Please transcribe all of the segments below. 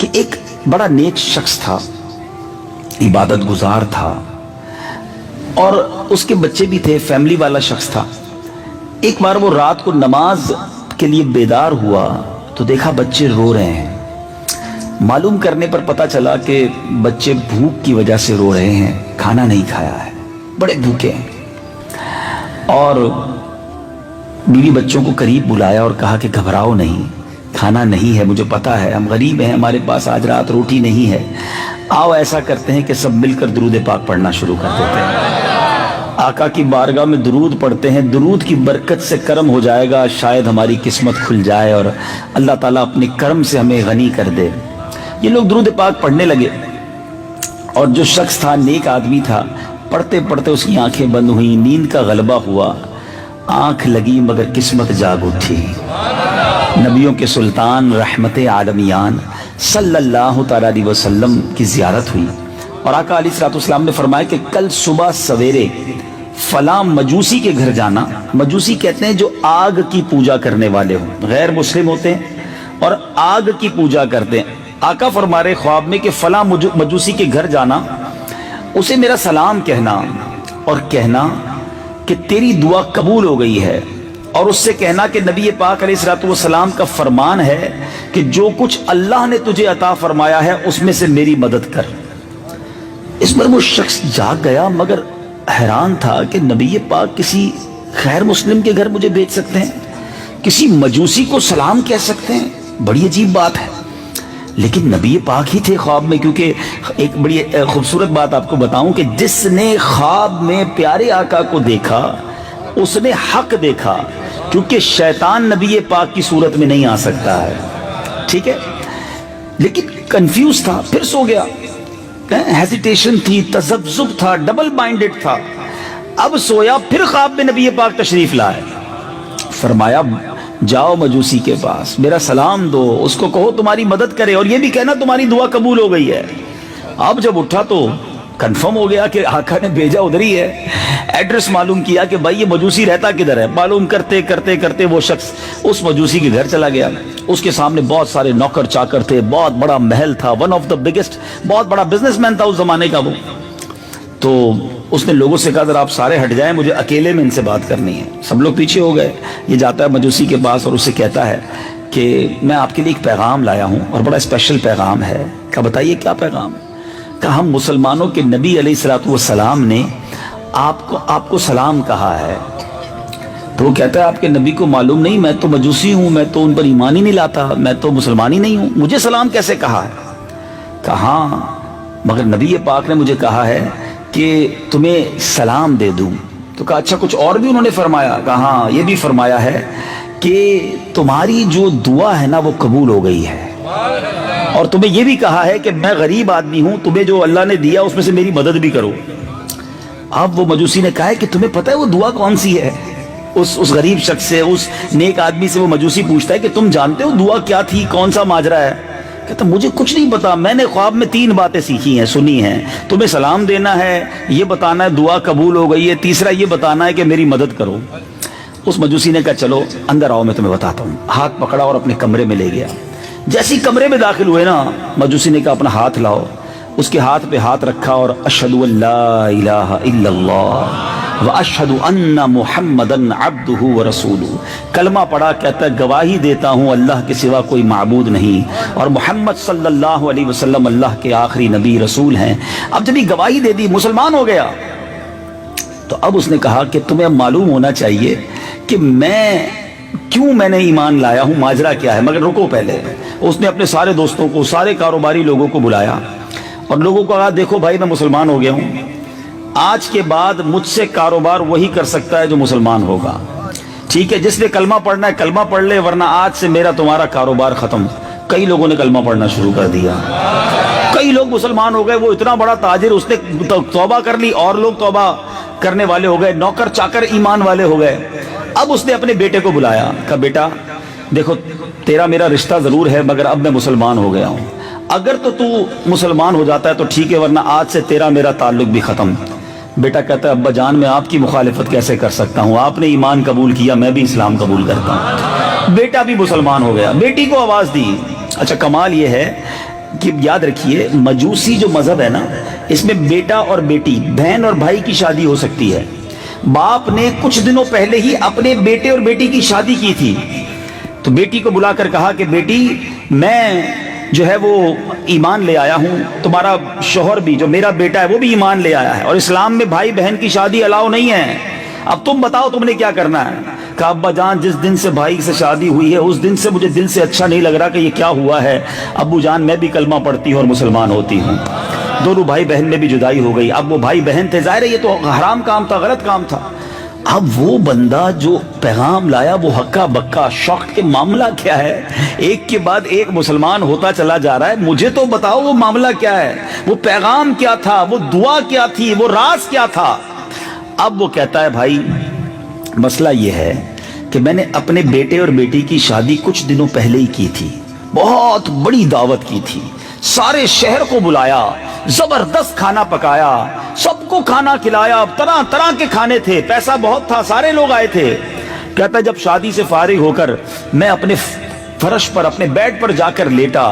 کہ ایک بڑا نیک شخص تھا، عبادت گزار تھا اور اس کے بچے بھی تھے، فیملی والا شخص تھا۔ ایک بار وہ رات کو نماز کے لیے بیدار ہوا تو دیکھا بچے رو رہے ہیں۔ معلوم کرنے پر پتہ چلا کہ بچے بھوک کی وجہ سے رو رہے ہیں، کھانا نہیں کھایا ہے، بڑے بھوکے ہیں۔ اور بیوی بچوں کو قریب بلایا اور کہا کہ گھبراؤ نہیں، کھانا نہیں ہے، مجھے پتہ ہے ہم غریب ہیں، ہمارے پاس آج رات روٹی نہیں ہے، آؤ ایسا کرتے ہیں کہ سب مل کر درود پاک پڑھنا شروع کر دیتے ہیں، آقا کی بارگاہ میں درود پڑھتے ہیں، درود کی برکت سے کرم ہو جائے گا، شاید ہماری قسمت کھل جائے اور اللہ تعالیٰ اپنے کرم سے ہمیں غنی کر دے۔ یہ لوگ درود پاک پڑھنے لگے اور جو شخص تھا نیک آدمی تھا، پڑھتے پڑھتے اس کی آنکھیں بند ہوئیں، نیند کا غلبہ ہوا، آنکھ لگی مگر قسمت جاگ اٹھی۔ نبیوں کے سلطان رحمت عالمیان صلی اللہ تعالیٰ علیہ وسلم کی زیارت ہوئی اور آقا علیہ السلام نے فرمایا کہ کل صبح سویرے فلاں مجوسی کے گھر جانا۔ مجوسی کہتے ہیں جو آگ کی پوجا کرنے والے ہوں، غیر مسلم ہوتے ہیں اور آگ کی پوجا کرتے ہیں۔ آقا فرما رہے خواب میں کہ فلاں مجوسی کے گھر جانا، اسے میرا سلام کہنا اور کہنا کہ تیری دعا قبول ہو گئی ہے، اور اس سے کہنا کہ نبی پاک علیہ السلام کا فرمان ہے کہ جو کچھ اللہ نے تجھے عطا فرمایا ہے اس میں سے میری مدد کر۔ اس پر وہ شخص جاگ گیا مگر حیران تھا کہ نبی پاک کسی غیر مسلم کے گھر مجھے بھیج سکتے ہیں، کسی مجوسی کو سلام کہہ سکتے ہیں، بڑی عجیب بات ہے۔ لیکن نبی پاک ہی تھے خواب میں، کیونکہ ایک بڑی خوبصورت بات آپ کو بتاؤں کہ جس نے خواب میں پیارے آقا کو دیکھا اس نے حق دیکھا، کیونکہ شیطان نبی پاک کی صورت میں نہیں آ سکتا ہے، ٹھیک ہے؟ لیکن کنفیوز تھا، پھر سو گیا، ہیزیٹیشن تھی، تذبذب تھا، ڈبل مائنڈڈ تھا۔ اب سویا، پھر خواب میں نبی پاک تشریف لائے، فرمایا جاؤ مجوسی کے پاس، میرا سلام دو، اس کو کہو تمہاری مدد کرے اور یہ بھی کہنا تمہاری دعا قبول ہو گئی ہے۔ اب جب اٹھا تو کنفرم ہو گیا کہ آقا نے بھیجا ادھر ہی ہے۔ ایڈریس معلوم کیا کہ بھائی یہ مجوسی رہتا کدھر ہے، معلوم کرتے کرتے کرتے وہ شخص اس مجوسی کے گھر چلا گیا۔ اس کے سامنے بہت سارے نوکر چاکر تھے، بہت بڑا محل تھا، ون آف دا بگیسٹ، بہت بڑا بزنس مین تھا اس زمانے کا وہ۔ تو اس نے لوگوں سے کہا ذرا آپ سارے ہٹ جائیں، مجھے اکیلے میں ان سے بات کرنی ہے۔ سب لوگ پیچھے ہو گئے۔ یہ جاتا ہے مجوسی کے پاس اور اسے کہتا ہے کہ میں آپ کے لیے ایک پیغام لایا ہوں اور بڑا اسپیشل پیغام ہے۔ کہا بتائیے کیا پیغام؟ کہا ہم مسلمانوں کے نبی علیہ السلام نے آپ کو سلام کہا ہے۔ تو وہ کہتا ہے آپ کے نبی کو معلوم نہیں، میں تو مجوسی ہوں، میں تو ان پر ایمان ہی نہیں لاتا، میں تو مسلمان ہی نہیں ہوں، مجھے سلام کیسے کہا ہے؟ کہا ہاں مگر نبی پاک نے مجھے کہا ہے کہ تمہیں سلام دے دوں۔ تو کہا اچھا کچھ اور بھی انہوں نے فرمایا؟ کہا ہاں یہ بھی فرمایا ہے کہ تمہاری جو دعا ہے نا وہ قبول ہو گئی ہے، اور تمہیں یہ بھی کہا ہے کہ میں غریب آدمی ہوں، تمہیں جو اللہ نے دیا اس میں سے میری مدد بھی کرو۔ اب وہ مجوسی نے کہا ہے کہ تمہیں پتہ ہے وہ دعا کون سی ہے؟ اس غریب شخص سے، اس نیک آدمی سے وہ مجوسی پوچھتا ہے کہ تم جانتے ہو دعا کیا تھی، کون سا ماجرا ہے؟ کہتا مجھے کچھ نہیں پتا، میں نے خواب میں 3 باتیں سیکھی ہیں، سنی ہیں، تمہیں سلام دینا ہے، یہ بتانا ہے دعا قبول ہو گئی ہے، تیسرا یہ بتانا ہے کہ میری مدد کرو۔ اس مجوسی نے کہا چلو اندر آؤ میں تمہیں بتاتا ہوں۔ ہاتھ پکڑا اور اپنے کمرے میں لے گیا۔ جیسے ہی کمرے میں داخل ہوئے نا، مجوسی نے کہا اپنا ہاتھ لاؤ، اس کے ہاتھ پہ ہاتھ رکھا اور اشہد ان لا الہ الا اللہ واشہد ان محمدن عبدہ ورسولہ، کلمہ پڑھا، کہتا ہے گواہی دیتا ہوں اللہ کے سوا کوئی معبود نہیں اور محمد صلی اللہ علیہ وسلم اللہ کے آخری نبی رسول ہیں۔ اب جب یہ گواہی دے دی، مسلمان ہو گیا۔ تو اب اس نے کہا کہ تمہیں معلوم ہونا چاہیے کہ میں نے ایمان لایا ہوں، ماجرا کیا ہے، مگر رکو پہلے۔ اس نے اپنے سارے دوستوں کو، سارے کاروباری لوگوں کو بلایا اور لوگوں کو کہا دیکھو بھائی میں مسلمان ہو گیا ہوں، آج کے بعد مجھ سے کاروبار وہی کر سکتا ہے جو مسلمان ہوگا، ٹھیک ہے؟ جس نے کلمہ پڑھنا ہے کلمہ پڑھ لے، ورنہ آج سے میرا تمہارا کاروبار ختم۔ کئی لوگوں نے کلمہ پڑھنا شروع کر دیا، کئی لوگ مسلمان ہو گئے۔ وہ اتنا بڑا تاجر، اس نے توبہ کر لی، اور لوگ توبہ کرنے والے ہو گئے، نوکر چاکر ایمان والے ہو گئے۔ اب اس نے اپنے بیٹے کو بلایا، کہا بیٹا دیکھو تیرا میرا رشتہ ضرور ہے مگر اب میں مسلمان ہو گیا ہوں، اگر تو مسلمان ہو جاتا ہے تو ٹھیک ہے، ورنہ آج سے تیرا میرا تعلق بھی ختم۔ بیٹا کہتا ہے ابا جان میں آپ کی مخالفت کیسے کر سکتا ہوں، آپ نے ایمان قبول کیا، میں بھی اسلام قبول کرتا ہوں۔ بیٹا بھی مسلمان ہو گیا۔ بیٹی کو آواز دی۔ اچھا کمال یہ ہے کہ یاد رکھیے مجوسی جو مذہب ہے نا، اس میں بیٹا اور بیٹی، بہن اور بھائی کی شادی ہو سکتی ہے۔ باپ نے کچھ دنوں پہلے ہی اپنے بیٹے اور بیٹی کی شادی کی تھی، تو بیٹی کو بلا کر کہا کہ بیٹی میں جو ہے وہ ایمان لے آیا ہوں، تمہارا شوہر بھی جو میرا بیٹا ہے وہ بھی ایمان لے آیا ہے، اور اسلام میں بھائی بہن کی شادی الاؤ نہیں ہے، اب تم بتاؤ تم نے کیا کرنا ہے۔ کہا ابا جان جس دن سے بھائی سے شادی ہوئی ہے اس دن سے مجھے دل سے اچھا نہیں لگ رہا کہ یہ کیا ہوا ہے۔ ابو جان میں بھی کلمہ پڑھتی ہوں اور مسلمان ہوتی ہوں۔ دونوں بھائی بہن میں بھی جدائی ہو گئی۔ اب وہ بھائی بہن تھے، ظاہر ہے یہ تو حرام کام تھا، غلط کام تھا۔ اب وہ بندہ جو پیغام لایا وہ ہکا بکا، شوق کے معاملہ کیا ہے، ایک کے بعد ایک مسلمان ہوتا چلا جا رہا ہے، مجھے تو بتاؤ وہ معاملہ کیا ہے، وہ پیغام کیا تھا، وہ دعا کیا تھی، وہ راز کیا تھا۔ اب وہ کہتا ہے بھائی مسئلہ یہ ہے کہ میں نے اپنے بیٹے اور بیٹی کی شادی کچھ دنوں پہلے ہی کی تھی، بہت بڑی دعوت کی تھی، سارے شہر کو بلایا، زبردست کھانا پکایا، سب کو کھانا کھلایا، طرح طرح کے کھانے تھے، پیسہ بہت تھا، سارے لوگ آئے تھے۔ کہتا ہے جب شادی سے فارغ ہو کر میں اپنے فرش پر اپنے بیڈ پر جا کر لیٹا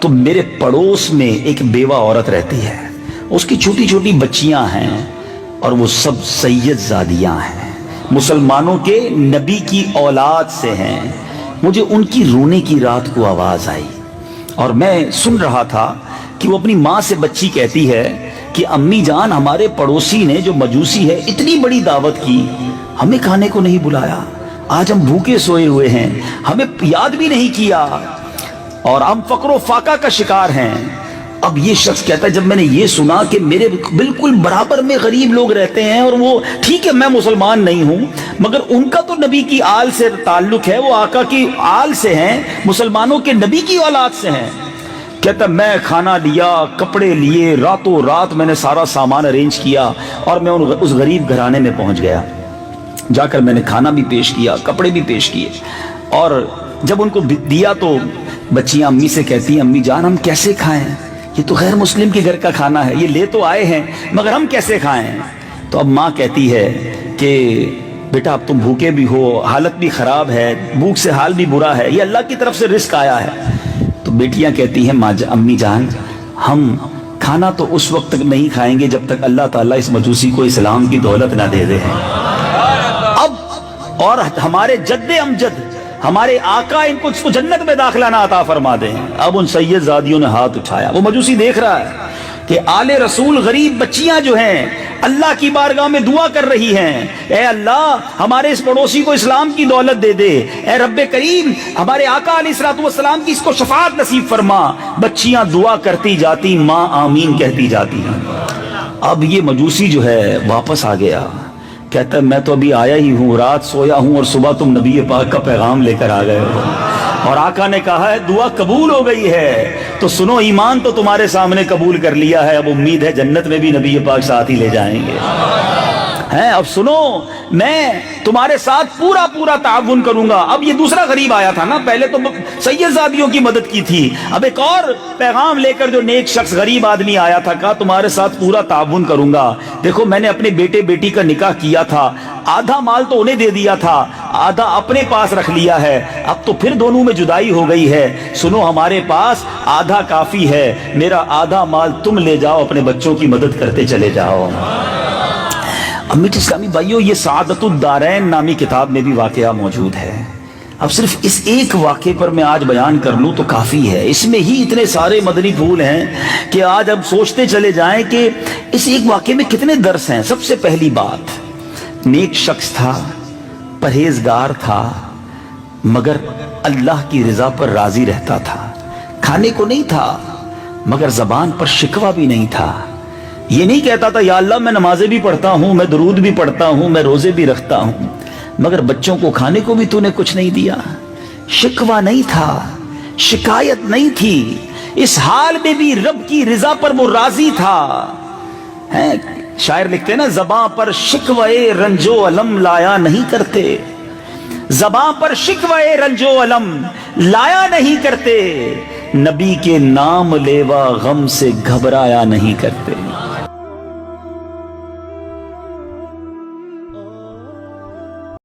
تو میرے پڑوس میں ایک بیوہ عورت رہتی ہے، اس کی چھوٹی چھوٹی بچیاں ہیں اور وہ سب سید زادیاں ہیں، مسلمانوں کے نبی کی اولاد سے ہیں۔ مجھے ان کی رونے کی رات کو آواز آئی اور میں سن رہا تھا کہ وہ اپنی ماں سے بچی کہتی ہے کہ امی جان ہمارے پڑوسی نے جو مجوسی ہے اتنی بڑی دعوت کی، ہمیں کھانے کو نہیں بلایا، آج ہم بھوکے سوئے ہوئے ہیں، ہمیں یاد بھی نہیں کیا اور ہم فقر و فاقہ کا شکار ہیں۔ اب یہ شخص کہتا ہے جب میں نے یہ سنا کہ میرے بالکل برابر میں غریب لوگ رہتے ہیں اور وہ ٹھیک ہے میں مسلمان نہیں ہوں مگر ان کا تو نبی کی آل سے تعلق ہے، وہ آقا کی آل سے ہیں، مسلمانوں کے نبی کی اولاد سے ہیں۔ کہتا میں کھانا لیا، کپڑے لیے، راتوں رات میں نے سارا سامان ارینج کیا اور میں اس غریب گھرانے میں پہنچ گیا، جا کر میں نے کھانا بھی پیش کیا، کپڑے بھی پیش کیے، اور جب ان کو دیا تو بچیاں امی سے کہتی ہیں امی جان ہم کیسے کھائیں، یہ تو غیر مسلم کے گھر کا کھانا ہے، یہ لے تو آئے ہیں مگر ہم کیسے کھائیں۔ تو اب ماں کہتی ہے کہ بیٹا اب تم بھوکے بھی ہو، حالت بھی خراب ہے، بھوک سے حال بھی برا ہے، یہ اللہ کی طرف سے رزق آیا ہے۔ تو بیٹیاں کہتی ہیں امی جان ہم کھانا تو اس وقت تک نہیں کھائیں گے جب تک اللہ تعالیٰ اس مجوسی کو اسلام کی دولت نہ دے دے۔ اب اور ہمارے جد امجد ہمارے آقا ان کو جنت میں داخلہ نہ عطا فرما دیں۔ اب ان سید زادیوں نے ہاتھ اٹھایا، وہ مجوسی دیکھ رہا ہے کہ آل رسول غریب بچیاں جو ہیں اللہ کی بارگاہ میں دعا کر رہی ہیں، اے اللہ ہمارے اس پڑوسی کو اسلام کی دولت دے دے، اے رب کریم ہمارے آقا علیہ الصلوۃ والسلام کی اس کو شفاعت نصیب فرما۔ بچیاں دعا کرتی جاتی، ماں آمین کہتی جاتی ہیں۔ اب یہ مجوسی جو ہے واپس آ گیا، کہتا ہے میں تو ابھی آیا ہی ہوں، رات سویا ہوں اور صبح تم نبی پاک کا پیغام لے کر آ گئے ہو اور آقا نے کہا ہے دعا قبول ہو گئی ہے، تو سنو ایمان تو تمہارے سامنے قبول کر لیا ہے، اب امید ہے جنت میں بھی نبی پاک ساتھ ہی لے جائیں گے۔ اب سنو میں تمہارے ساتھ پورا تعاون کروں گا۔ اب یہ دوسرا غریب آیا تھا نا، پہلے تو سید زادیوں کی مدد کی تھی، اب ایک اور پیغام لے کر جو نیک شخص غریب آدمی آیا تھا، کہا تمہارے ساتھ پورا تعاون کروں گا۔ دیکھو میں نے اپنے بیٹے بیٹی کا نکاح کیا تھا، آدھا مال تو انہیں دے دیا تھا، آدھا اپنے پاس رکھ لیا ہے، اب تو پھر دونوں میں جدائی ہو گئی ہے، سنو ہمارے پاس آدھا کافی ہے، میرا آدھا مال تم لے جاؤ، اپنے بچوں کی مدد کرتے چلے جاؤ۔ امیت اسلامی بھائیوں یہ سعادت الدارین نامی کتاب میں بھی واقعہ موجود ہے۔ اب صرف اس ایک واقعے پر میں آج بیان کر لوں تو کافی ہے، اس میں ہی اتنے سارے مدنی پھول ہیں کہ آج اب سوچتے چلے جائیں کہ اس ایک واقعے میں کتنے درس ہیں۔ سب سے پہلی بات، نیک شخص تھا، پرہیزگار تھا، مگر اللہ کی رضا پر راضی رہتا تھا، کھانے کو نہیں تھا مگر زبان پر شکوہ بھی نہیں تھا، یہ نہیں کہتا تھا یا اللہ میں نمازیں بھی پڑھتا ہوں، میں درود بھی پڑھتا ہوں، میں روزے بھی رکھتا ہوں، مگر بچوں کو کھانے کو بھی تو نے کچھ نہیں دیا، شکوہ نہیں تھا، شکایت نہیں تھی، اس حال میں بھی رب کی رضا پر وہ راضی تھا۔ شاعر لکھتے ہیں نا زباں پر شکوہ رنج و علم لایا نہیں کرتے، زباں پر شکوہ رنج و علم لایا نہیں کرتے، نبی کے نام لیوا غم سے گھبرایا نہیں کرتے۔